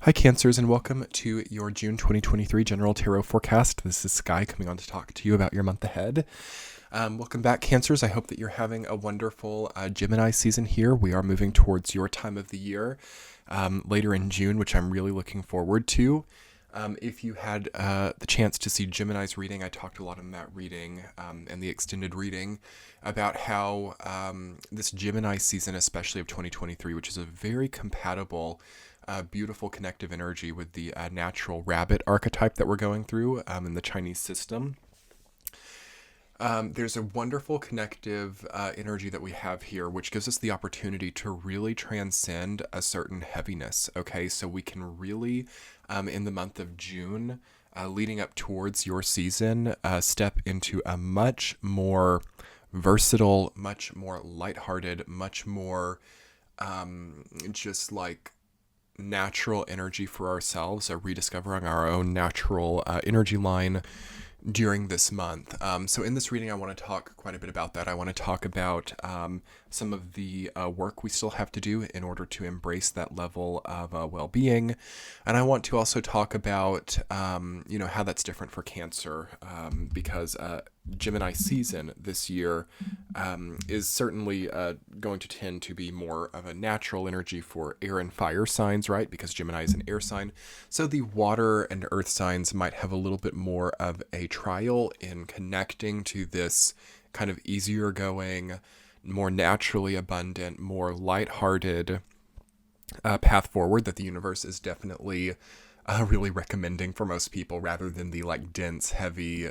Hi Cancers, and welcome to your June 2023 General Tarot Forecast. This is Sky coming on to talk to you about your month ahead. Welcome back, Cancers. I hope that you're having a wonderful Gemini season here. We are moving towards your time of the year later in June, which I'm really looking forward to. If you had the chance to see Gemini's reading, I talked a lot in that reading and the extended reading about how this Gemini season, especially of 2023, which is a very compatible beautiful connective energy with the natural rabbit archetype that we're going through in the Chinese system. There's a wonderful connective energy that we have here, which gives us the opportunity to really transcend a certain heaviness. Okay, so we can really, in the month of June, leading up towards your season, step into a much more versatile, much more lighthearted, much more just like natural energy for ourselves, rediscovering our own natural energy line during this month. So in this reading, I want to talk quite a bit about that. I want to talk about some of the work we still have to do in order to embrace that level of well-being. And I want to also talk about, how that's different for Cancer, because Gemini season this year is certainly going to tend to be more of a natural energy for air and fire signs, right? Because Gemini is an air sign. So the water and earth signs might have a little bit more of a trial in connecting to this kind of easier going, more naturally abundant, more lighthearted path forward that the universe is definitely really recommending for most people, rather than the like dense, heavy,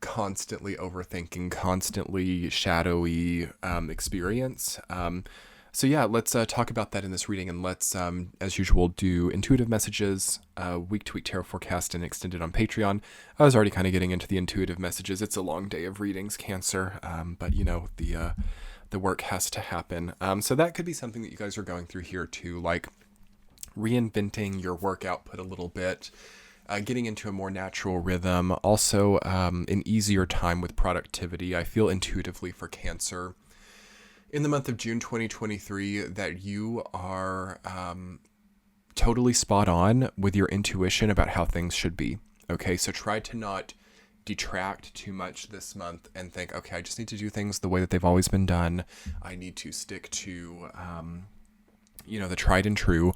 constantly overthinking, constantly shadowy experience. So yeah, let's talk about that in this reading, and let's, as usual, do intuitive messages, week-to-week tarot forecast, and extended on Patreon. I was already kind of getting into the intuitive messages. It's a long day of readings, Cancer, but the work has to happen. So that could be something that you guys are going through here too, like reinventing your work output a little bit, getting into a more natural rhythm, also an easier time with productivity. I feel intuitively for Cancer in the month of June 2023 that you are totally spot on with your intuition about how things should be. Okay, so try to not detract too much this month and think, okay, I just need to do things the way that they've always been done. I need to stick to the tried and true.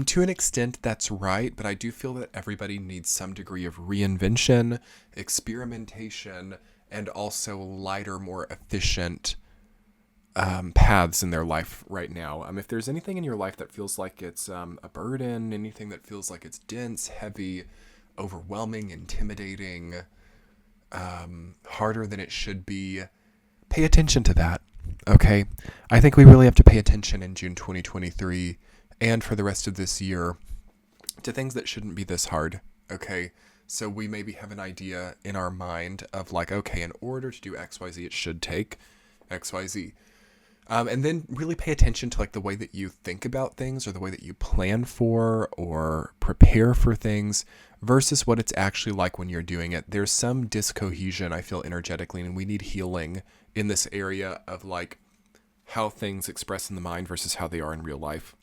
To an extent, that's right, but I do feel that everybody needs some degree of reinvention, experimentation, and also lighter, more efficient paths in their life right now. If there's anything in your life that feels like it's a burden, anything that feels like it's dense, heavy, overwhelming, intimidating, harder than it should be, pay attention to that. Okay, I think we really have to pay attention in June 2023 and for the rest of this year to things that shouldn't be this hard. Okay, so we maybe have an idea in our mind of like, okay, in order to do XYZ, it should take XYZ. And then really pay attention to like the way that you think about things, or the way that you plan for or prepare for things, versus what it's actually like when you're doing it. There's some discohesion, I feel, energetically, and we need healing in this area of like how things express in the mind versus how they are in real life.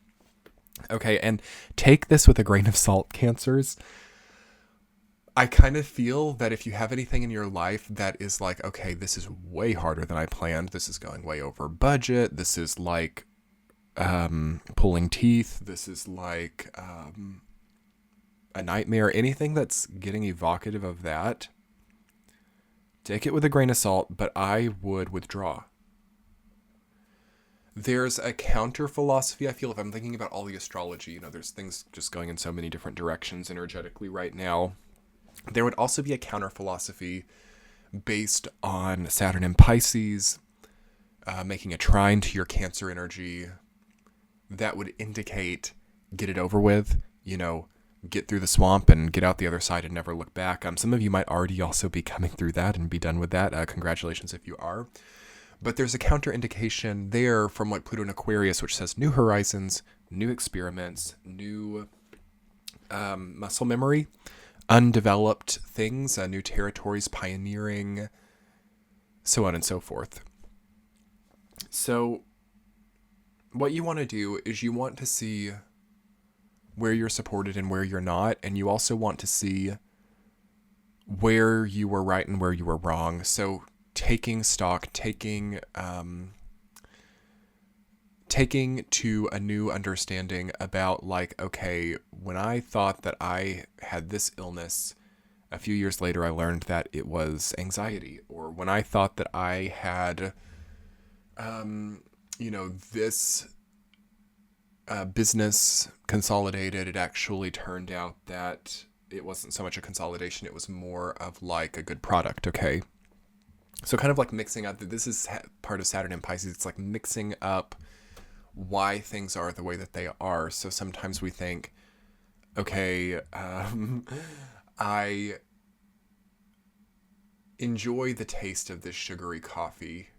Okay, and take this with a grain of salt, Cancers. I kind of feel that if you have anything in your life that is like, okay, this is way harder than I planned, this is going way over budget, this is like pulling teeth, this is like a nightmare, anything that's getting evocative of that, take it with a grain of salt, but I would withdraw. There's a counter philosophy, I feel, if I'm thinking about all the astrology, there's things just going in so many different directions energetically right now. There would also be a counter philosophy based on Saturn in Pisces, making a trine to your Cancer energy that would indicate get it over with, get through the swamp and get out the other side and never look back. Some of you might already also be coming through that and be done with that. Congratulations if you are. But there's a counter indication there from like Pluto and Aquarius, which says new horizons, new experiments, new muscle memory, undeveloped things, new territories, pioneering, so on and so forth. So what you want to do is you want to see where you're supported and where you're not, and you also want to see where you were right and where you were wrong. So taking stock, taking to a new understanding about, like, okay, when I thought that I had this illness, a few years later I learned that it was anxiety. Or when I thought that I had this business consolidated, it actually turned out that it wasn't so much a consolidation, it was more of like a good product. Okay, so kind of like mixing up, this is part of Saturn and Pisces. It's like mixing up why things are the way that they are. So sometimes we think, okay, I enjoy the taste of this sugary coffee,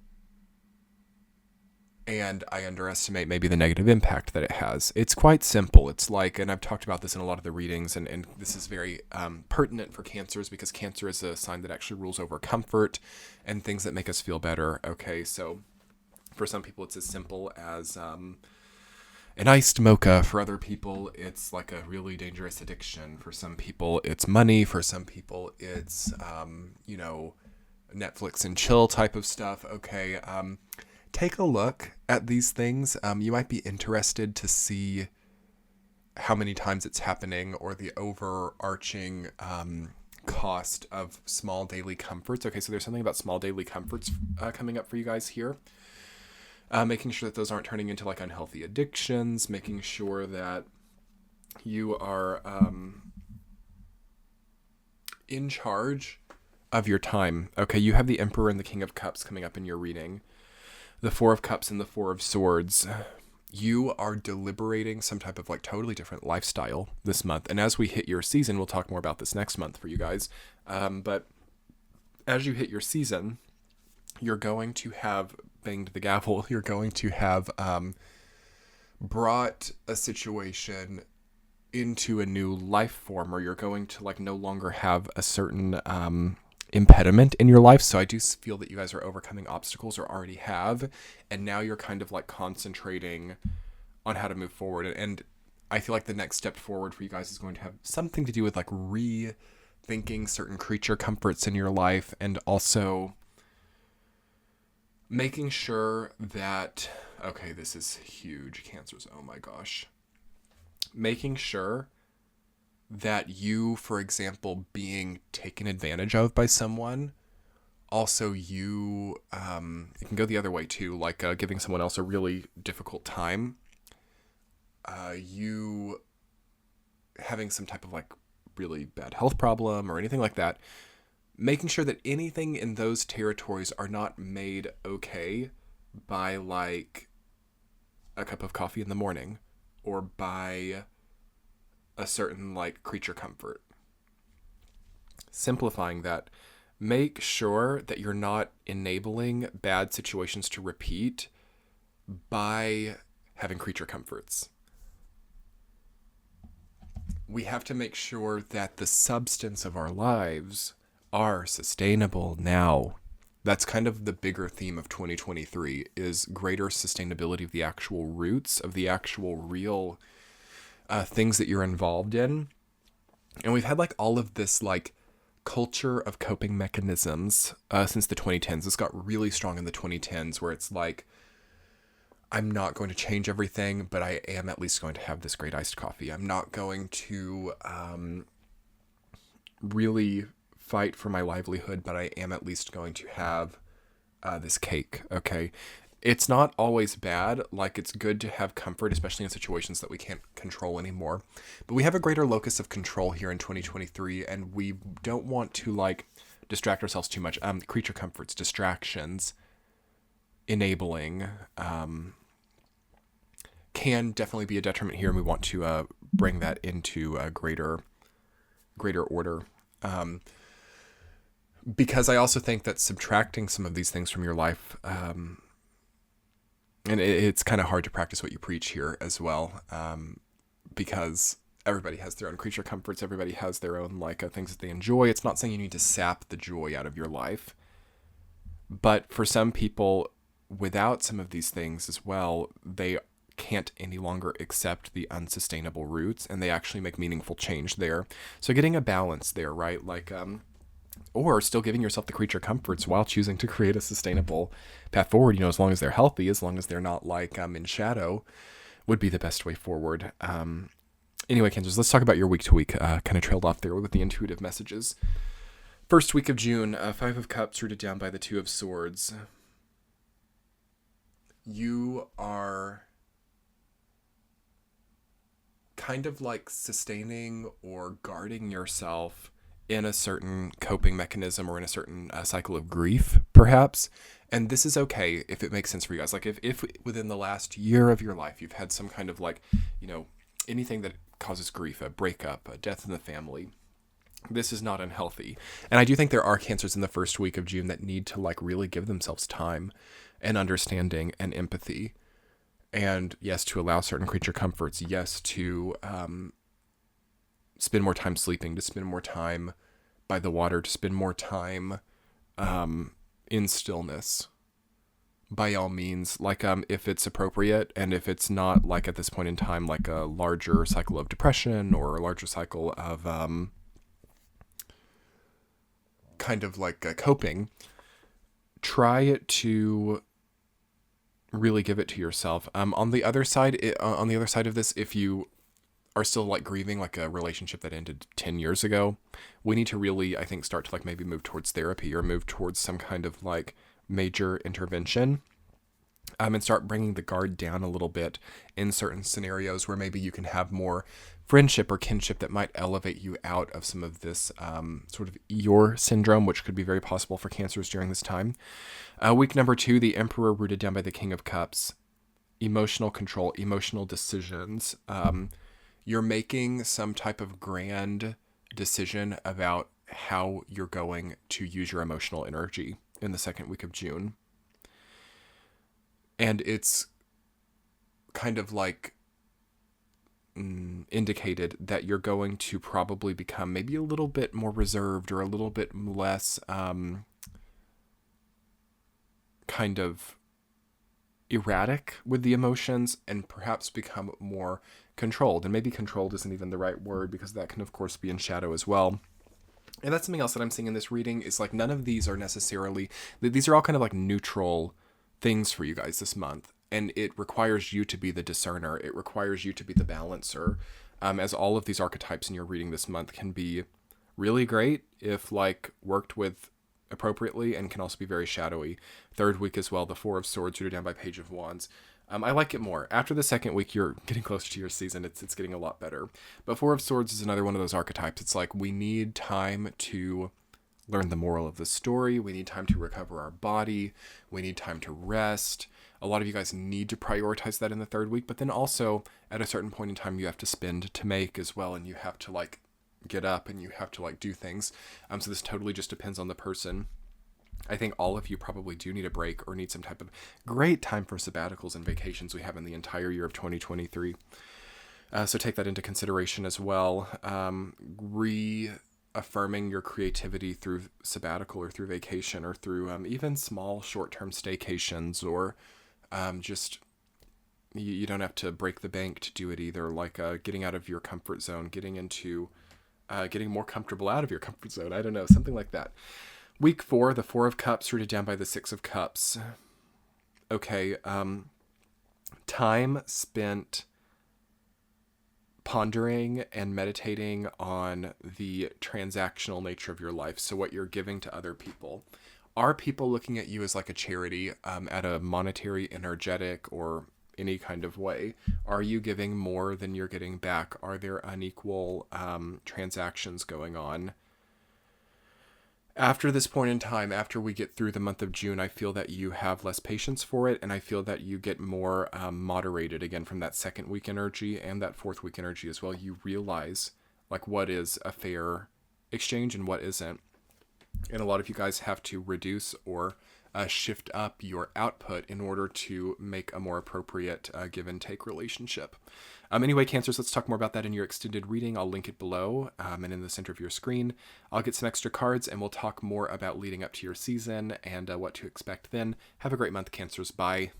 and I underestimate maybe the negative impact that it has. It's quite simple. It's like, and I've talked about this in a lot of the readings, and this is very pertinent for Cancers, because Cancer is a sign that actually rules over comfort and things that make us feel better. Okay, so for some people it's as simple as an iced mocha. For other people it's like a really dangerous addiction. For some people it's money. For some people it's Netflix and chill type of stuff. Okay, take a look at these things. You might be interested to see how many times it's happening, or the overarching cost of small daily comforts. Okay, so there's something about small daily comforts coming up for you guys here. Making sure that those aren't turning into like unhealthy addictions, making sure that you are in charge of your time. Okay, you have the Emperor and the King of Cups coming up in your reading. The Four of Cups and the Four of Swords. You are deliberating some type of like totally different lifestyle this month. And as we hit your season, we'll talk more about this next month for you guys. But as you hit your season, you're going to have banged the gavel. You're going to have brought a situation into a new life form, or you're going to like no longer have a certain impediment in your life. So I do feel that you guys are overcoming obstacles, or already have, and now you're kind of like concentrating on how to move forward. And I feel like the next step forward for you guys is going to have something to do with like rethinking certain creature comforts in your life, and also making sure that, okay, this is huge, Cancers, oh my gosh, making sure that you, for example, being taken advantage of by someone, also you, it can go the other way too, like giving someone else a really difficult time, you having some type of like really bad health problem or anything like that, making sure that anything in those territories are not made okay by like a cup of coffee in the morning, or by a certain like creature comfort. Simplifying that, make sure that you're not enabling bad situations to repeat by having creature comforts. We have to make sure that the substance of our lives are sustainable now. That's kind of the bigger theme of 2023, is greater sustainability of the actual roots, of the actual real things that you're involved in. And we've had like all of this like culture of coping mechanisms since the 2010s. This got really strong in the 2010s, where it's like, I'm not going to change everything, but I am at least going to have this great iced coffee. I'm not going to really fight for my livelihood, but I am at least going to have this cake. Okay, it's not always bad. Like, it's good to have comfort, especially in situations that we can't control anymore. But we have a greater locus of control here in 2023, and we don't want to like distract ourselves too much. Creature comforts, distractions, enabling can definitely be a detriment here, and we want to bring that into a greater order. Because I also think that subtracting some of these things from your life, and it's kind of hard to practice what you preach here as well, because everybody has their own creature comforts. Everybody has their own like things that they enjoy. It's not saying you need to sap the joy out of your life, but for some people, without some of these things as well, they can't any longer accept the unsustainable roots, and they actually make meaningful change there. So getting a balance there, right? Like, or still giving yourself the creature comforts while choosing to create a sustainable path forward, as long as they're healthy, as long as they're not like in shadow, would be the best way forward. Anyway, Cancers, let's talk about your week to week. Kind of trailed off there with the intuitive messages. First week of June, Five of Cups rooted down by the Two of Swords. You are kind of like sustaining or guarding yourself in a certain coping mechanism or in a certain cycle of grief, perhaps. And this is okay if it makes sense for you guys. Like if within the last year of your life, you've had some kind of like, anything that causes grief, a breakup, a death in the family, this is not unhealthy. And I do think there are Cancers in the first week of June that need to like really give themselves time and understanding and empathy. And yes, to allow certain creature comforts. Yes, to spend more time sleeping, to spend more time by the water, to spend more time in stillness. By all means, like if it's appropriate, and if it's not like at this point in time like a larger cycle of depression or a larger cycle of kind of like coping, try to really give it to yourself. On the other side of this, if you are still like grieving like a relationship that ended 10 years ago, we need to really, I think, start to like maybe move towards therapy or move towards some kind of like major intervention, and start bringing the guard down a little bit in certain scenarios where maybe you can have more friendship or kinship that might elevate you out of some of this sort of Eeyore syndrome, which could be very possible for Cancers during this time. Week number 2, the Emperor rooted down by the King of Cups. Emotional control, emotional decisions. You're making some type of grand decision about how you're going to use your emotional energy in the second week of June. And it's kind of like indicated that you're going to probably become maybe a little bit more reserved or a little bit less kind of erratic with the emotions, and perhaps become more controlled. And maybe controlled isn't even the right word, because that can of course be in shadow as well. And that's something else that I'm seeing in this reading, is like none of these are necessarily, these are all kind of like neutral things for you guys this month. And it requires you to be the discerner. It requires you to be the balancer. As all of these archetypes in your reading this month can be really great if like worked with appropriately, and can also be very shadowy. Third week as well, the Four of Swords rooted down by Page of Wands. I like it more. After the second week, you're getting closer to your season. It's getting a lot better. But Four of Swords is another one of those archetypes. It's like we need time to learn the moral of the story. We need time to recover our body. We need time to rest. A lot of you guys need to prioritize that in the third week. But then also, at a certain point in time, you have to spend to make as well. And you have to like get up and you have to like do things. So this totally just depends on the person. I think all of you probably do need a break or need some type of great time for sabbaticals and vacations we have in the entire year of 2023. So take that into consideration as well. Reaffirming your creativity through sabbatical or through vacation or through even small short-term staycations, or just you don't have to break the bank to do it either. Like getting out of your comfort zone, getting into getting more comfortable out of your comfort zone. I don't know, something like that. Week 4, the Four of Cups rooted down by the Six of Cups. Okay, time spent pondering and meditating on the transactional nature of your life. So what you're giving to other people. Are people looking at you as like a charity at a monetary, energetic, or any kind of way? Are you giving more than you're getting back? Are there unequal transactions going on? After this point in time, after we get through the month of June, I feel that you have less patience for it, and I feel that you get more moderated again from that second week energy and that fourth week energy as well. You realize like what is a fair exchange and what isn't. And a lot of you guys have to reduce or shift up your output in order to make a more appropriate give and take relationship. Anyway, Cancers, let's talk more about that in your extended reading. I'll link it below and in the center of your screen. I'll get some extra cards and we'll talk more about leading up to your season and what to expect then. Have a great month, Cancers. Bye.